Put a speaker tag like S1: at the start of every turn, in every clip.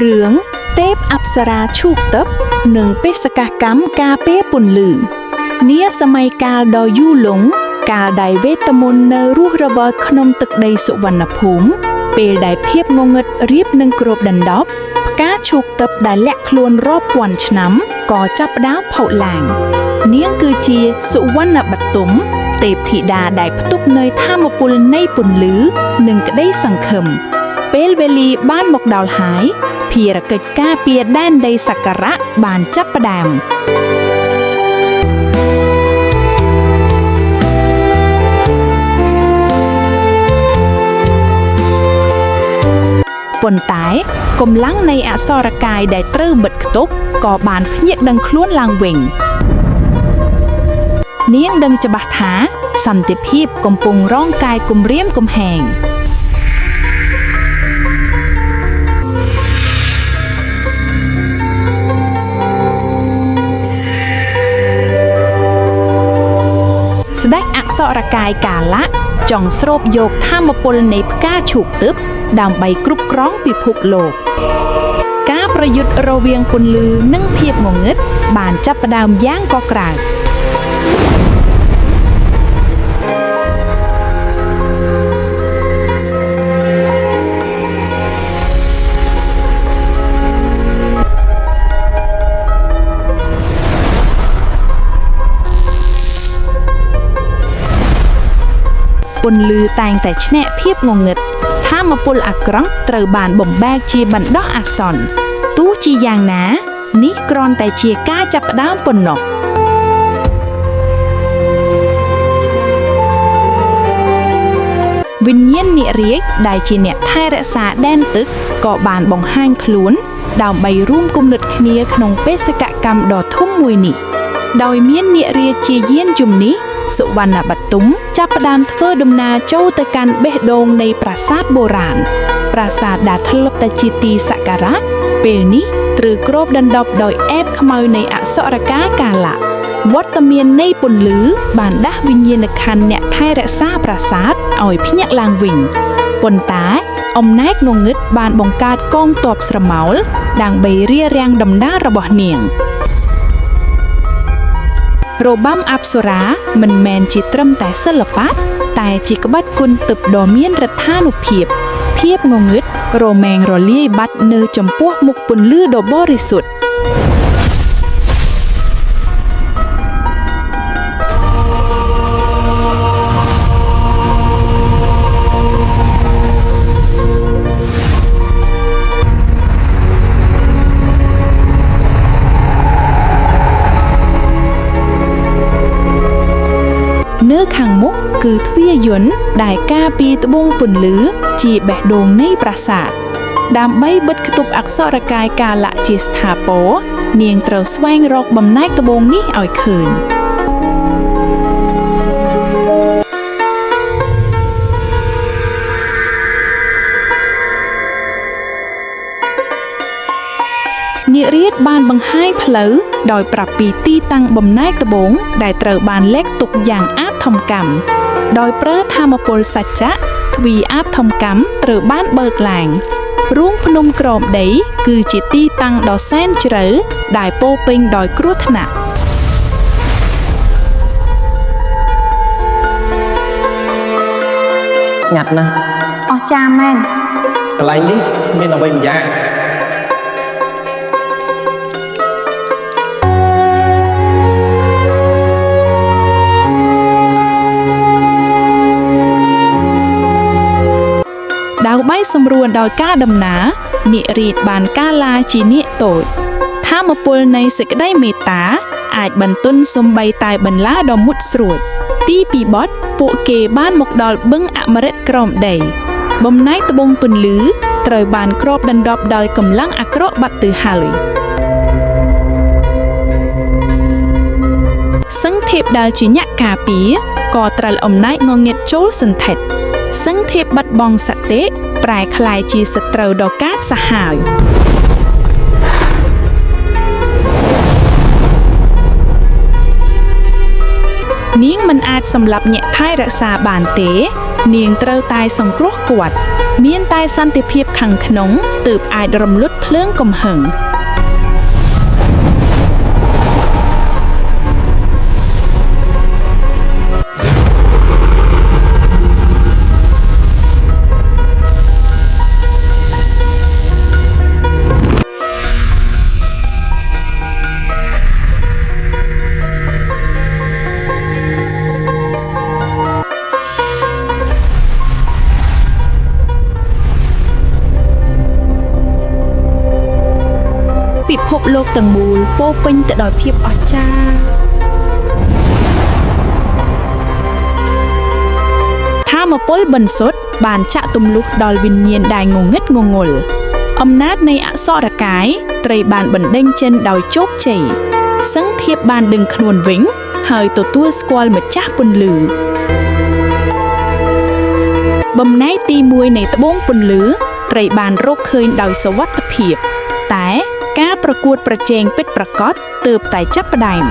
S1: រឿងទេពអប្សរាឈូកទឹកនិងបេសកកម្មការពារពន្លឺនាសម័យកាលដ៏យូរលង់កាលដែលវេទមន្តនៅរស់រវើកក្នុងទឹកដីសុវណ្ណភូមិពេលដែលភាពងងឹតរៀបនឹងគ្របដណ្ដប់ផ្កាឈូកទឹកដែលលាក់ខ្លួនរាប់ពាន់ឆ្នាំក៏ចាប់ផ្ដើមផុតឡើងនាងគឺជាសុវណ្ណបទុមទេពធីតាដែលផ្ទុកនៅថាមពលនៃពន្លឺនិងក្តីសង្ឃឹមពេលវេលាបានមកដល់ហើយភារកិច្ចការពារដែនដីសក្ការៈបានចាប់ផ្ដើមប៉ុន្តែកម្លាំងនៃអក្សរកាយដែលត្រូវបិទគប់ក៏បានភ្ញាក់ដឹងខ្លួនឡើងវិញនាងដឹងច្បាស់ថាសន្តិភាពកំពុងរងកាយគំរាមកំហែងស្ដេចអក្សរកាយកាលៈចង់ស្រូបយកថាមពលនៃផ្កាឈូកទឹកដើម្បីគ្រប់គ្រងពិភពលោកការប្រយុទ្ធរវាងពន្លឺនិងភាពងងឹតបានចាប់ផ្ដើមយ៉ាងកក្រើកពន្លឺតែងតែឈ្នះភាពងងឹតថាមពលអាក្រក់ត្រូវបានបំបែកជាបណ្ដោះអាសន្នទោះជាយ៉ាងណានេះគ្រាន់តែជាការចាប់ផ្ដើមប៉ុណ្ណោះវិញ្ញាណនាគរាជដែលជាអ្នកថែរក្សាដែនទឹកក៏បានបង្ហាញខ្លួនដើម្បីរួមគំនិតគ្នាក្នុងបេសកកម្មដ៏ធំមួយនេះដោយមាននាគរាជជាយានជំនិះសុវណ្ណបទុមចាប់ផ្ដើមធ្វើដំណើរចូលទៅកាន់បេះដូងនៃប្រាសាទបុរាណប្រាសាទដែលធ្លាប់តែជាទីសក្ការៈពេលនេះត្រូវគ្របដណ្ដប់ដោយអែបខ្មៅនៃអក្សរកាយកាលៈវត្តមាននៃពន្លឺបានដាស់វិញ្ញាណក្ខន្ធអ្នកថែរក្សាប្រាសាទឲ្យភ្ញាក់ឡើងវិញប៉ុន្តែអំណាចងងឹតបានបង្កើតកងទ័ពស្រមោលដើម្បីរារាំងដំណើររបស់នាងរបាំអប្សរាមិនមែនជាត្រឹមតែសិល្បៈតែជាក្បាច់គុណទិព្វដ៏មានឫទ្ធានុភាពងងឹតរមែងរលាយបាត់នៅចំពោះមុខពន្លឺដ៏បរិសុទ្ធនៅខាងមុខគឺទ្វារយន្តដែលការពារត្បូងពន្លឺជាបេះដូងនៃប្រាសាទដើម្បីបិទគប់អក្សរកាយកាលៈជាស្ថាពរនាងត្រូវស្វែងរកបំណែកត្បូងនេះឲ្យឃើញនាគរាជបានបង្ហាញផ្លូវដោយប្រាប់ពីទីតាំងបំណែកត្បូងដែលត្រូវបានលេខទុកយ៉ាងអាថមកម្មដោយប្រើថាមពលសច្ចៈទ្វារអាថមកម្មត្រូវបានបើកឡើងរូងភ្នំក្រោមដីគឺជាទីតាំងដ៏សែនជ្រៅដែលពោរពេញដោយគ្រោះថ្នាក់
S2: ស្ងាត់ណាស់
S3: អស្ចារ្យមែនក
S2: ន្លែងនេះមានអ្វីម្យ៉ាង
S1: ដើម្បីសម្រួលដោយការដំណើរនាគរាជបានកាឡាជានាគតូចថាមពលនៃសេចក្តីមេត្តាអាចបន្ទន់សំបីតែបន្លាដ៏មុតស្រួចទីពីបត់ពួកគេបានមកដល់បឹងអមរិតក្រោមដីបំណែកត្បូងពន្លឺត្រូវបានគ្របដណ្ដប់ដោយកម្លាំងអាក្រក់បាត់ទៅហើយសង្ឃធេពដែលជាញាក់ការពារក៏ត្រាល់អំណាចងងឹតចូលសន្ធិដ្ឋសង្ឃធេពបាត់បង់សតិប្រែក្លាយជាសត្រូវដ៏កាចសាហាវនាងមិនអាចសម្លាប់អ្នកថែរក្សាបានទេនាងត្រូវតែសង្គ្រោះគាត់ មានតែសន្តិភាពខាងក្នុងទើបអាចរំលត់ភ្លើងកំហឹងពិភពលោកទាំងមូលពោរពេញទៅដោយភាពអស្ចារ្យថាមពលបន្សុទ្ធបានចាក់ទម្លុះដល់វិញ្ញាណដែលងងឹតងងល់អំណាចនៃអក្សរកាយត្រីបានបណ្ដេញចេញដោយជោគជ័យសង្ឃធៀបបានដឹងខ្លួនវិញហើយទទួលស្គាល់ម្ចាស់ពន្លឺបំណែកទី1នៃត្បូងពន្លឺត្រីបានរកឃើញដោយសុវត្ថិភាពតែការប្រកួតប្រជែងពិតប្រាកដទើបតែចាប់ផ្ដើម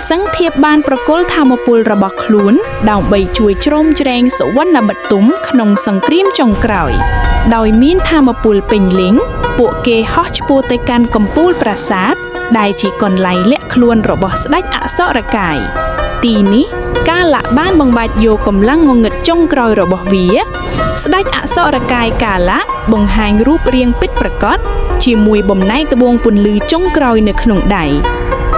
S1: សង្ឃធៀបបានប្រគល់ថាមពលរបស់ខ្លួនដើម្បីជួយជ្រោមជ្រែងសុវណ្ណបទុមក្នុងសង្គ្រាមចុងក្រោយដោយមានថាមពលពេញលេញពួកគេហោះឆ្ពោះទៅកាន់កំពូលប្រាសាទដែលជាកន្លែងលាក់ខ្លួនរបស់ស្ដេចអក្សរកាយទីនេះកាលៈបានបង្បាច់យកកម្លាំងងងឹតចុងក្រោយរបស់វាស្ដេចអក្សរកាយកាលៈបង្ហាញរូបរាងពិតប្រាកដជាមួយបំណែកត្បូងពន្លឺចុងក្រោយនៅក្នុងដៃ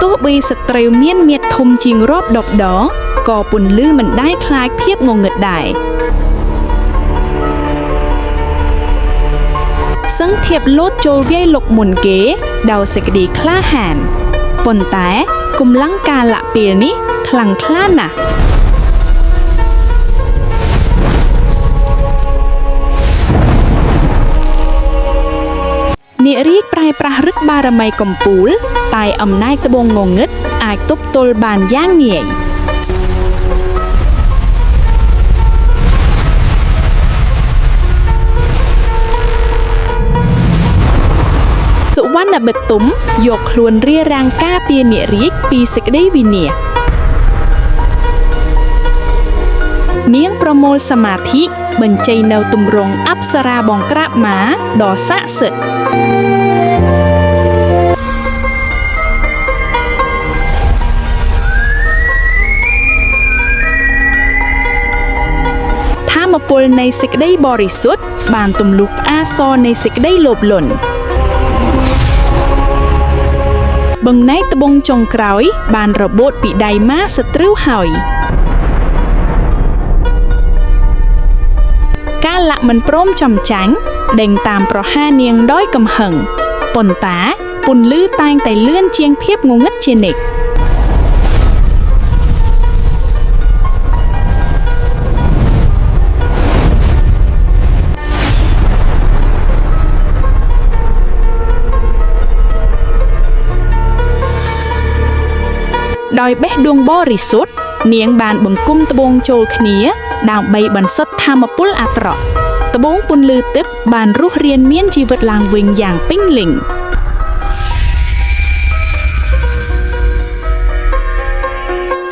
S1: ទោះបីសត្រូវមានមាឌធំជាងរាប់ដប់ដងក៏ពន្លឺមិនដែលខ្លាចភាពងងឹតដែរសង្ឃធៀបលោតចូលវាយលុកមុនគេដោយសេចក្តីក្លាហានប៉ុន្តែកម្លាំងកាលៈពេលនេះខ្លាំងក្លាណាស់នារីប្រែប្រាស់រឹតបារមីកំពូលតែអំណាចត្បូងងងឹតអាចទប់ទល់បានយ៉ាងងាយសុវណ្ណបទុមយកខ្លួនរារាំងការពារនារីពីសេចក្តីវិនាសនាងប្រមូលសមាធិបញ្ចេញនៅទម្រង់អប្សរាបង្ក្រាបមាដ៏ស័ក្តិសិទ្ធិថាមពលនៃសេចក្តីបរិសុទ្ធបានទម្លុះផ្អាសនៃសេចក្តីលោភលន់បង្នែកត្បូងចុងក្រោយបានរបូតពីដៃម៉ាសត្រូវហើយកាលៈមិនព្រមចំចាញ់ដេញតាមប្រហារនាងដោយកំហឹងប៉ុន្តែពន្លឺតែងតែលឿនជាងភាពងងឹតជានិច្ចដោយបេះដូងបរិសុទ្ធនាងបានបង្គុំត្បូងចូលគ្នាដើម្បីបន្សុទ្ធថាមពលអាត្រកត្បូងពន្លឺទឹកបានរស់រានមានជីវិតឡើងវិញយ៉ាងពេញលេញ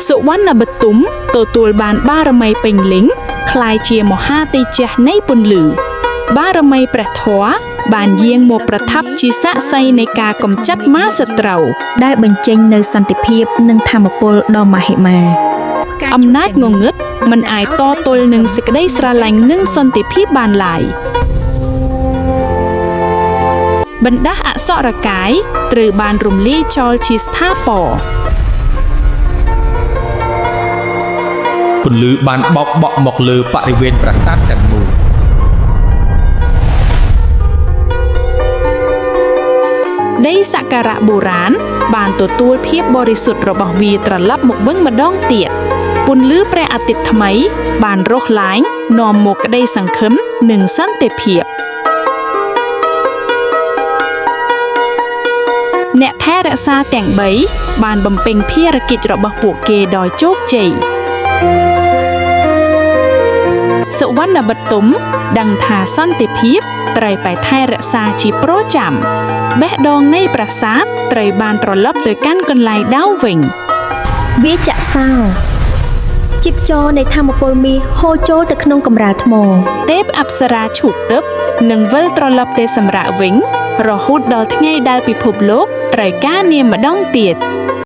S1: សុវណ្ណបទុមទទួលបានបារមីពេញលេញក្លាយជាមហាតេជះនៃពន្លឺបារមីព្រះធម៌បានយាងមកប្រថាប់ជាសាក្សីនៃការកម្ចាត់មាសត្រូវ
S3: ដែលបញ្ចេញនៅសន្តិភាពនិងធម្មពលដ៏មហិមា
S1: អំណាចងងឹតមិនអាចតទល់នឹងសេចក្តីស្រឡាញ់និងសន្តិភាពបានឡើយបណ្ដាអក្សរកាយត្រូវបានរំលាយចោលជាស្ថាពរ
S2: ពន្លឺបានបោកបក់មកលើបរិវេណប្រាសាទទាំងមូលដីសក្ការៈបុរាណបានទទួលភាពបរិសុទ្ធរបស់វាត្រឡប់មកវិញម្ដងទៀតពន្លឺព្រះអាទិត្យថ្មីបានរស់ឡើងនាំមកក្តីសង្ឃឹមនិងសន្តិភាពអ្នកថែរក្សាទាំង3បានបំពេញភារកិច្ចរបស់ពួកគេដោយជោគជ័យសុវណ្ណបទុមដឹងថាសន្តិភាពត្រូវតែថែរក្សាជាប្រចាំបេះដូងនៃប្រាសាទត្រូវបានត្រឡប់ទៅកាន់កន្លែងដើមវិញ
S3: វាចាក់សោ ជីពចរនៃធម្មពលមាសហូរចូលទៅក្នុងកម្រាលថ្ម
S2: ទេពអប្សរាឈូកទឹកនឹងវិលត្រឡប់ទៅសម្រាកវិញរហូតដល់ថ្ងៃដែលពិភពលោកត្រូវការនាមម្ដងទៀត